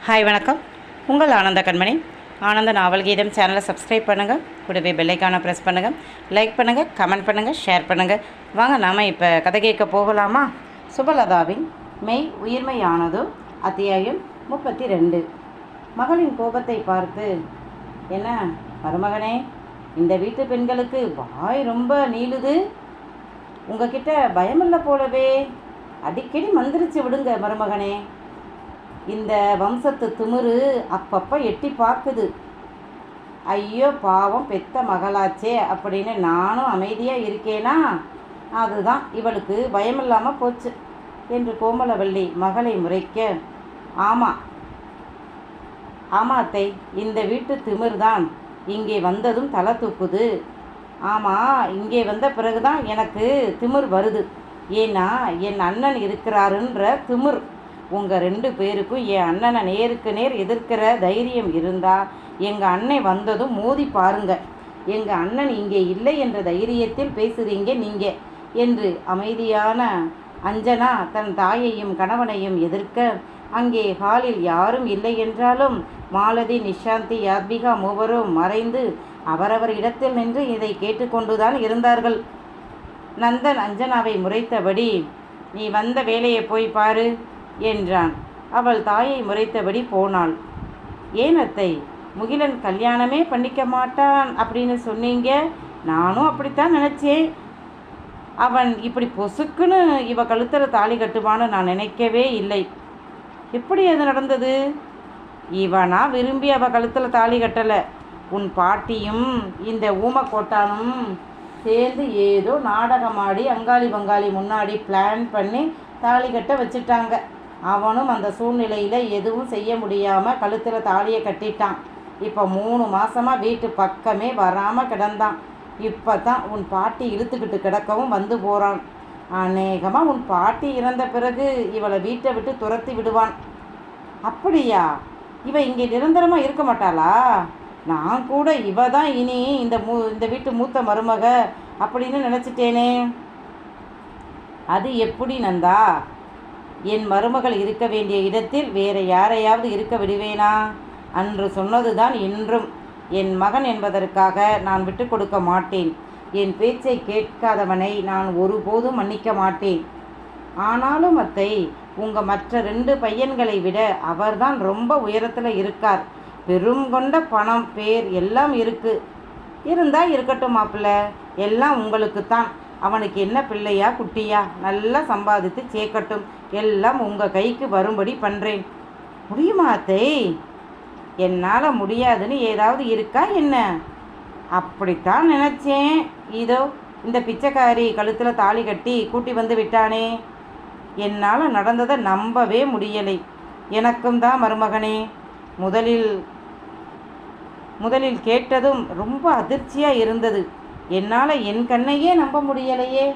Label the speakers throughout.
Speaker 1: Hi வணக்கம். உங்கள் ஆனந்த கண்மணி. ஆனந்த நாவல் கீதம் சேனலை சப்ஸ்கிரைப் பண்ணுங்கள். கூடவே பெல்லைக்கான ப்ரெஸ் பண்ணுங்கள். லைக் பண்ணுங்கள், கமெண்ட் பண்ணுங்கள், ஷேர் பண்ணுங்கள். வாங்க நாம் இப்போ கதை கேட்க போகலாமா? சுபலதாவின் மெய் உயிர்மையானதோ அத்தியாயம் 32. மகளின் கோபத்தை பார்த்து, என்ன மருமகனே, இந்த வீட்டு பெண்களுக்கு வாய் ரொம்ப நீளுது. உங்ககிட்ட பயமில்லை போலவே. அடிக்கடி மந்திரிச்சு விடுங்க மருமகனே. இந்த வம்சத்து திமிரு அப்பப்போ எட்டி பார்க்குது. ஐயோ பாவம் பெத்த மகளாச்சே அப்படின்னு நானும் அமைதியாக இருக்கேனா, அதுதான் இவளுக்கு பயமில்லாமல் போச்சு என்று கோமலவள்ளி மகளை முறைக்க, ஆமாம் அத்தை, இந்த வீட்டு திமிர் தான் இங்கே வந்ததும் தலை தூக்குது. ஆமாம், இங்கே வந்த பிறகுதான் எனக்கு திமிர் வருது. ஏன்னா என் அண்ணன் இருக்கிறாருன்ற திமிர். உங்கள் 2 பேருக்கும் என் அண்ணனை நேருக்கு நேர் எதிர்க்கிற தைரியம் இருந்தால் எங்கள் அண்ணன் வந்ததும் மோதி பாருங்க. எங்கள் அண்ணன் இங்கே இல்லை என்ற தைரியத்தில் பேசுகிறீங்க நீங்கள் என்று அமைதியான அஞ்சனா தன் தாயையும் கணவனையும் எதிர்க்க, அங்கே ஹாலில் யாரும் இல்லை என்றாலும் மாலதி, நிஷாந்தி, யாத்விகா மூவரும் மறைந்து அவரவர் இடத்தில் நின்று இதை கேட்டுக்கொண்டுதான் இருந்தார்கள். நந்தன் அஞ்சனாவை முறைத்தபடி, நீ வந்த வேலையை போய் பாரு என்றான். அவள் தாயை முறைத்தபடி போனாள். ஏன் அத்தை, முகிலன் கல்யாணமே பண்ணிக்க மாட்டான் அப்படின்னு சொன்னீங்க. நானும் அப்படித்தான் நினச்சேன். அவன் இப்படி பொசுக்குன்னு இவ கழுத்தில் தாலி கட்டுவான்னு நான் நினைக்கவே இல்லை. எப்படி அது நடந்தது? இவனா விரும்பி அவள் கழுத்தில் தாலி கட்டலை. உன் பாட்டியும் இந்த ஊமக்கோட்டானும் சேர்ந்து ஏதோ நாடகமாடி அங்காளி பங்காளி முன்னாடி பிளான் பண்ணி தாலி கட்ட வச்சுட்டாங்க. அவனும் அந்த சூழ்நிலையில் எதுவும் செய்ய முடியாமல் கழுத்தில் தாலியை கட்டிட்டான். இப்போ 3 மாதமாக வீட்டு பக்கமே வராமல் கிடந்தான். இப்போ தான் உன் பாட்டி இழுத்துக்கிட்டு கிடக்கவும் வந்து போகிறான். அநேகமாக உன் பாட்டி இறந்த பிறகு இவளை வீட்டை விட்டு துரத்தி விடுவான். அப்படியா? இவ இங்கே நிரந்தரமாக இருக்க மாட்டாளா? நான் கூட இவ தான் இனி இந்த வீட்டு மூத்த மருமக அப்படின்னு நினச்சிட்டேனே. அது எப்படி நந்தா? என் மருமகள் இருக்க வேண்டிய இடத்தில் வேறு யாரையாவது இருக்க விடுவேனா? அன்று சொன்னதுதான் இன்றும். என் மகன் என்பதற்காக நான் விட்டு கொடுக்க மாட்டேன். என் பேச்சை கேட்காதவனை நான் ஒருபோதும் மன்னிக்க மாட்டேன். ஆனாலும் அத்தை, உங்கள் மற்ற 2 பையன்களை விட அவர்தான் ரொம்ப உயரத்தில் இருக்கார். பெரும் கொண்ட பணம், பேர் எல்லாம் இருக்கு. இருந்தா இருக்கட்டும் மாப்பிள்ளை, எல்லாம் உங்களுக்குத்தான். அவனுக்கு என்ன பிள்ளையா குட்டியா? நல்லா சம்பாதித்து சேர்க்கட்டும். எல்லாம் உங்கள் கைக்கு வரும்படி பண்ணுறேன். முடியுமா அத்தை? என்னால் முடியாதுன்னு ஏதாவது இருக்கா என்ன? அப்படித்தான் நினச்சேன். இதோ இந்த பிச்சைக்காரி கழுத்தில் தாலி கட்டி கூட்டி வந்து விட்டானே. என்னால் நடந்ததை நம்பவே முடியலை. எனக்கும் தான் மருமகனே. முதலில் கேட்டதும் ரொம்ப அதிர்ச்சியாக இருந்தது. என்னால் என் கண்ணையே நம்ப முடியலையே.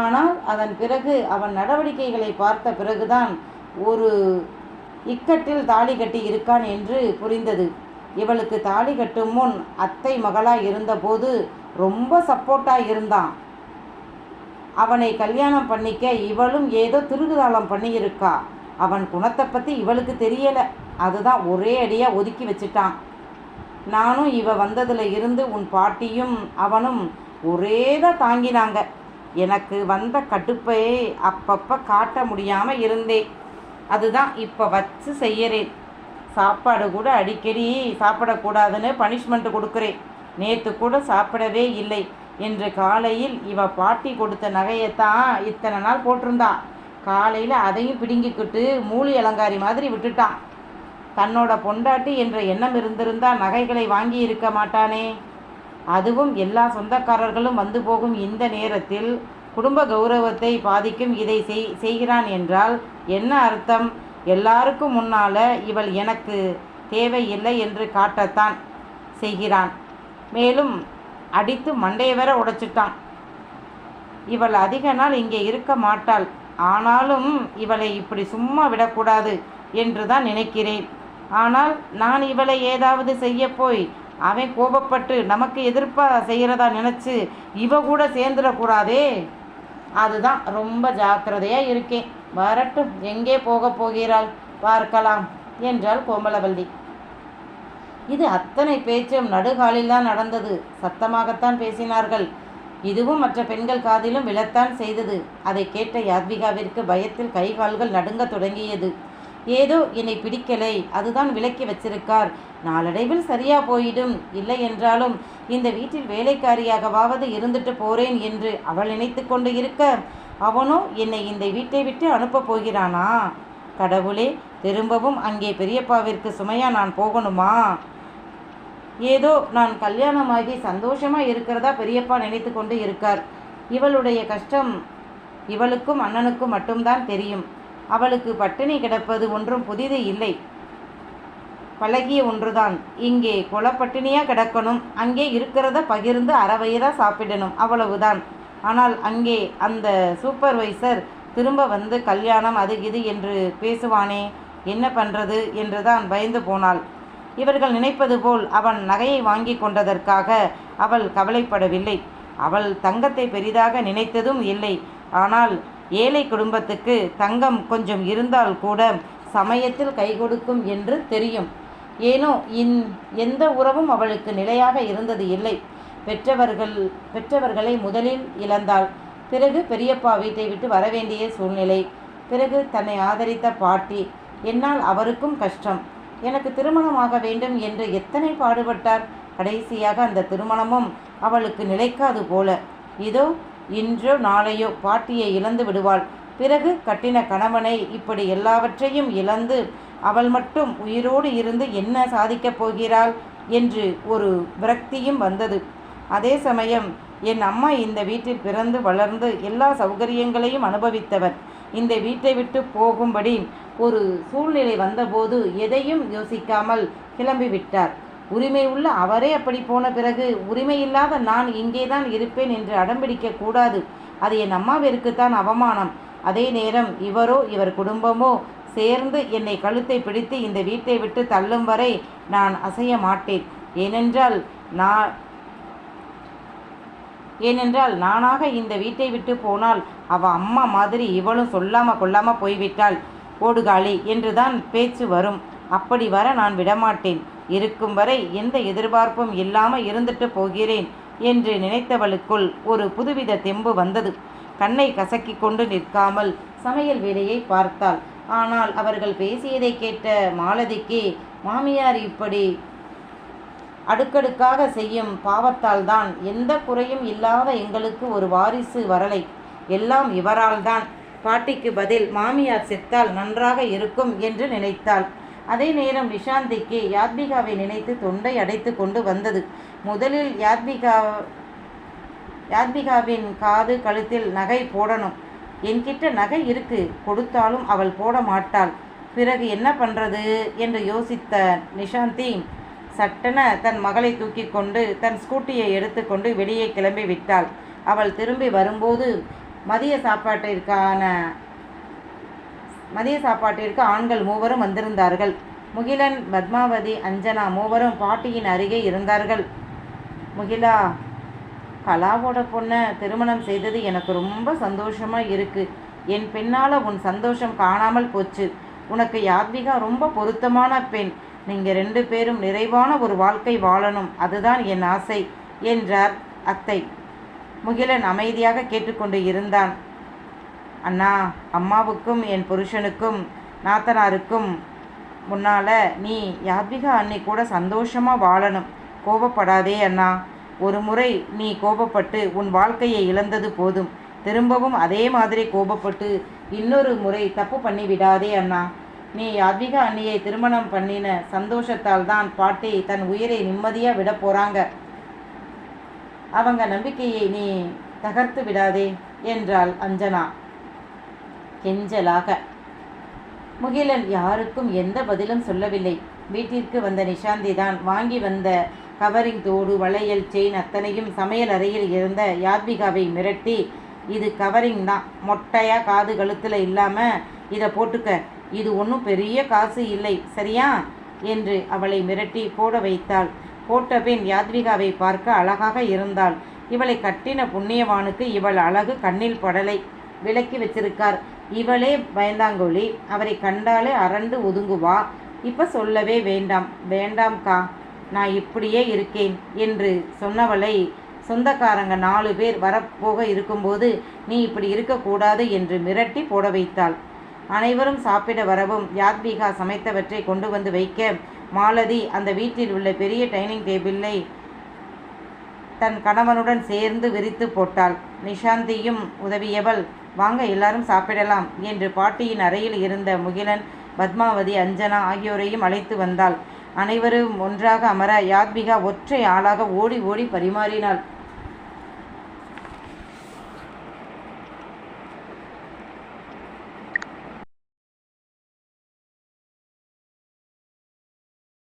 Speaker 1: ஆனால் அதன் பிறகு அவன் நடவடிக்கைகளை பார்த்த பிறகுதான் ஒரு இக்கட்டில் தாலி கட்டி இருக்கான் என்று புரிந்தது. இவளுக்கு தாலி கட்டும் முன் அத்தை மகளாக இருந்தபோது ரொம்ப சப்போர்ட்டாக இருந்தான். அவனை கல்யாணம் பண்ணிக்க இவளும் ஏதோ திருகுதாளம் பண்ணியிருக்கா. அவன் குணத்தை பற்றி இவளுக்கு தெரியலை. அதுதான் ஒரே அடியாக ஒதுக்கி வச்சுட்டான். நானும் இவ வந்ததில் இருந்து உன் பாட்டியும் அவனும் ஒரேதான் தாங்கினாங்க. எனக்கு வந்த கடுப்பை அப்பப்போ காட்ட முடியாமல் இருந்தேன். அதுதான் இப்போ வச்சு செய்யறேன். சாப்பாடு கூட அடிக்கடி சாப்பிடக்கூடாதுன்னு பனிஷ்மெண்ட் கொடுக்குறேன். நேற்று கூட சாப்பிடவே இல்லை என்று காலையில் இவ பாட்டி கொடுத்த நகையைத்தான் இத்தனை நாள் போட்டிருந்தா. காலையில் அதையும் பிடுங்கிக்கிட்டு மூலி அலங்காரி மாதிரி விட்டுட்டான். தன்னோட பொண்டாட்டி என்ற எண்ணம் இருந்திருந்தால் நகைகளை வாங்கி இருக்க மாட்டானே. அதுவும் எல்லா சொந்தக்காரர்களும் வந்து போகும் இந்த நேரத்தில் குடும்ப கௌரவத்தை பாதிக்கும் இதை செய்கிறான் என்றால் என்ன அர்த்தம்? எல்லாருக்கும் முன்னால் இவள் எனக்கு தேவையில்லை என்று காட்டத்தான் செய்கிறான். மேலும் அடித்து மண்டையை வேற உடைச்சிட்டான். இவள் அதிக நாள் இங்கே இருக்க மாட்டாள். ஆனாலும் இவளை இப்படி சும்மா விடக்கூடாது என்று தான் நினைக்கிறேன். ஆனால் நான் இவளை ஏதாவது செய்ய போய் அவன் கோபப்பட்டு நமக்கு எதிர்ப்பாக செய்கிறதா நினச்சி இவ கூட சேர்ந்துடக்கூடாதே. அதுதான் ரொம்ப ஜாக்கிரதையாக இருக்கேன். வரட்டும், எங்கே போக போகிறாள் பார்க்கலாம். என்றாள் கோமலவல்லி. இது அத்தனை பேச்சும் நடுகாலில்தான் நடந்தது. சத்தமாகத்தான் பேசினார்கள். இதுவும் மற்ற பெண்கள் காதிலும் விழத்தான் செய்தது. அதை கேட்ட யாத்விகாவிற்கு பயத்தில் கை கால்கள் நடுங்க தொடங்கியது. ஏதோ என்னை பிடிக்கலை, அதுதான் விலக்கி வச்சிருக்கார், நாளடைவில் சரியா போயிடும், இல்லை என்றாலும் இந்த வீட்டில் வேலைக்காரியாகவாவது இருந்துட்டு போறேன் என்று அவள் நினைத்து கொண்டு இருக்க, அவனோ என்னை இந்த வீட்டை விட்டு அனுப்ப போகிறானா? கடவுளே, திரும்பவும் அங்கே பெரியப்பாவிற்கு சுமையா நான் போகணுமா? ஏதோ நான் கல்யாணமாகி சந்தோஷமாக இருக்கிறதா பெரியப்பா நினைத்து கொண்டு இருக்கார். இவளுடைய கஷ்டம் இவளுக்கும் அண்ணனுக்கும் மட்டும்தான் தெரியும். அவளுக்கு பட்டினி கிடப்பது ஒன்றும் புதிது இல்லை, பழகிய ஒன்றுதான். இங்கே கொலப்பட்டினியாக கிடக்கணும், அங்கே இருக்கிறத பகிர்ந்து அறவயிறாக சாப்பிடணும், அவ்வளவுதான். ஆனால் அங்கே அந்த சூப்பர்வைசர் திரும்ப வந்து கல்யாணம் அது இது என்று பேசுவானே, என்ன பண்ணுறது என்றுதான் பயந்து போனாள். இவர்கள் நினைப்பது போல் அவன் நகையை வாங்கி கொண்டதற்காக அவள் கவலைப்படவில்லை. அவள் தங்கத்தை பெரிதாக நினைத்ததும் இல்லை. ஆனால் ஏழை குடும்பத்துக்கு தங்கம் கொஞ்சம் இருந்தால் கூட சமயத்தில் கை கொடுக்கும் என்று தெரியும். ஏனோ எந்த உறவும் அவளுக்கு நிலையாக இருந்தது இல்லை. பெற்றவர்களை முதலில் இழந்தாள். பிறகு பெரியப்பா வீட்டை விட்டு வரவேண்டிய சூழ்நிலை. பிறகு தன்னை ஆதரித்த பாட்டி. என்னால் அவருக்கும் கஷ்டம். எனக்கு திருமணமாக வேண்டும் என்று எத்தனை பாடுபட்டார். கடைசியாக அந்த திருமணமும் அவளுக்கு நிலைக்காது போல. இதோ இன்றோ நாளையோ பாட்டியை இழந்து விடுவாள். பிறகு கட்டின கணவனை இப்படி எல்லாவற்றையும் இழந்து அவள் மட்டும் உயிரோடு இருந்து என்ன சாதிக்கப் போகிறாள் என்று ஒரு விரக்தியும் வந்தது. அதே சமயம் என் அம்மா இந்த வீட்டில் பிறந்து வளர்ந்து எல்லா சௌகரியங்களையும் அனுபவித்தவர். இந்த வீட்டை விட்டு போகும்படி ஒரு சூழ்நிலை வந்தபோது எதையும் யோசிக்காமல் கிளம்பிவிட்டார். உரிமை உள்ள அவரே அப்படி போன பிறகு உரிமை இல்லாத நான் இங்கேதான் இருப்பேன் என்று அடம்பிடிக்க கூடாது. அது என் அம்மாவிற்குத்தான் அவமானம். அதே நேரம் இவரோ இவர் குடும்பமோ சேர்ந்து என்னை கழுத்தை பிடித்து இந்த வீட்டை விட்டு தள்ளும் வரை நான் அசைய மாட்டேன். ஏனென்றால் நானாக இந்த வீட்டை விட்டு போனால் அவ அம்மா மாதிரி இவளும் சொல்லாம கொள்ளாம போய்விட்டாள் ஓடுகாலி என்றுதான் பேச்சு வரும். அப்படி வர நான் விடமாட்டேன். இருக்கும் வரை எந்த எதிர்பார்ப்பும் இல்லாமல் இருந்துட்டு போகிறேன் என்று நினைத்தவளுக்குள் ஒரு புதுவித தெம்பு வந்தது. கண்ணை கசக்கி கொண்டு நிற்காமல் சமையல் வேலையை பார்த்தாள். ஆனால் அவர்கள் பேசியதை கேட்ட மாலதிக்கு மாமியார் இப்படி அடுக்கடுக்காக செய்யும் பாவத்தால் தான் எந்த குறையும் இல்லாத எங்களுக்கு ஒரு வாரிசு வரலை, எல்லாம் இவரால் தான். பாட்டிக்கு பதில் மாமியார் செத்தால் நன்றாக இருக்கும் என்று நினைத்தாள். அதே நேரம் நிஷாந்திக்கு யாத்விகாவை நினைத்து தொண்டை அடைத்து கொண்டு வந்தது. முதலில் யாத்விகாவின் காது கழுத்தில் நகை போடணும். என்கிட்ட நகை இருக்கு, கொடுத்தாலும் அவள் போட மாட்டாள். பிறகு என்ன பண்ணுறது என்று யோசித்த நிஷாந்தி சட்டென தன் மகளை தூக்கி கொண்டு தன் ஸ்கூட்டியை எடுத்துக்கொண்டு வெளியே கிளம்பி விட்டாள். அவள் திரும்பி வரும்போது மதிய சாப்பாட்டிற்கு ஆண்கள் மூவரும் வந்திருந்தார்கள். முகிலன், பத்மாவதி, அஞ்சனா மூவரும் பாட்டியின் அருகே இருந்தார்கள். முகிலா, கலாவோட பொண்ணை திருமணம் செய்தது எனக்கு ரொம்ப சந்தோஷமாக இருக்குது. என் பெண்ணால் உன் சந்தோஷம் காணாமல் போச்சு. உனக்கு யாத்விகா ரொம்ப பொருத்தமான பெண். நீங்கள் 2 பேரும் நிறைவான ஒரு வாழ்க்கை வாழணும், அதுதான் என் ஆசை என்றார் அத்தை. முகிலன் அமைதியாக கேட்டுக்கொண்டு இருந்தான். அண்ணா, அம்மாவுக்கும் என் புருஷனுக்கும் நாத்தனாருக்கும் முன்னால் நீ யாத்விகா அண்ணி கூட சந்தோஷமாக வாழணும். கோபப்படாதே அண்ணா. ஒரு முறை நீ கோபப்பட்டு உன் வாழ்க்கையை இழந்தது போதும். திரும்பவும் அதே மாதிரி கோபப்பட்டு இன்னொரு முறை தப்பு பண்ணிவிடாதே அண்ணா. நீ யாத்விகா அண்ணியை திருமணம் பண்ணின சந்தோஷத்தால் தான் பாட்டி தன் உயிரை நிம்மதியாக விட போகிறாங்க. அவங்க நம்பிக்கையை நீ தகர்த்து விடாதே என்றாள் அஞ்சனா கெஞ்சலாக. முகிலன் யாருக்கும் எந்த பதிலும் சொல்லவில்லை. வீட்டிற்கு வந்த நிஷாந்தி தான் வாங்கி வந்த கவரிங் தோடு, வளையல், செயின் அத்தனையும் சமையல் அறையில் இருந்த யாத்விகாவை மிரட்டி, இது கவரிங் தான், மொட்டையாக காது கழுத்தில் இல்லாமல் இதை போட்டுக்க, இது ஒன்றும் பெரிய காசு இல்லை, சரியா என்று அவளை மிரட்டி போட வைத்தாள். போட்ட பின் யாத்விகாவை பார்க்க அழகாக இருந்தாள். இவளை கட்டின புண்ணியவானுக்கு இவள் அழகு கண்ணில் படலை, விலக்கி வச்சிருக்கார். இவளே பயந்தாங்கோழி. அவரை கண்டாலே அரண்டு ஒதுங்குவா. இப்போ சொல்லவே வேண்டாம். வேண்டாம்க்கா, நான் இப்படியே இருக்கேன் என்று சொன்னவளை சொந்தக்காரங்க 4 பேர் வரப்போக இருக்கும்போது நீ இப்படி இருக்கக்கூடாது என்று மிரட்டி போட வைத்தாள். அனைவரும் சாப்பிட வரவும் யாத்விகா சமைத்தவற்றை கொண்டு வந்து வைக்க மாலதி அந்த வீட்டில் உள்ள பெரிய டைனிங் டேபிளை தன் கணவனுடன் சேர்ந்து விரித்து போட்டாள். நிஷாந்தியும் உதவியவள், வாங்க எல்லாரும் சாப்பிடலாம் என்று பாட்டியின் அறையில் இருந்த முகிலன், பத்மாவதி, அஞ்சனா ஆகியோரையும் அழைத்து வந்தாள். அனைவரும் ஒன்றாக அமர யாத்விகா ஒற்றை ஆளாக ஓடி ஓடி பரிமாறினாள்.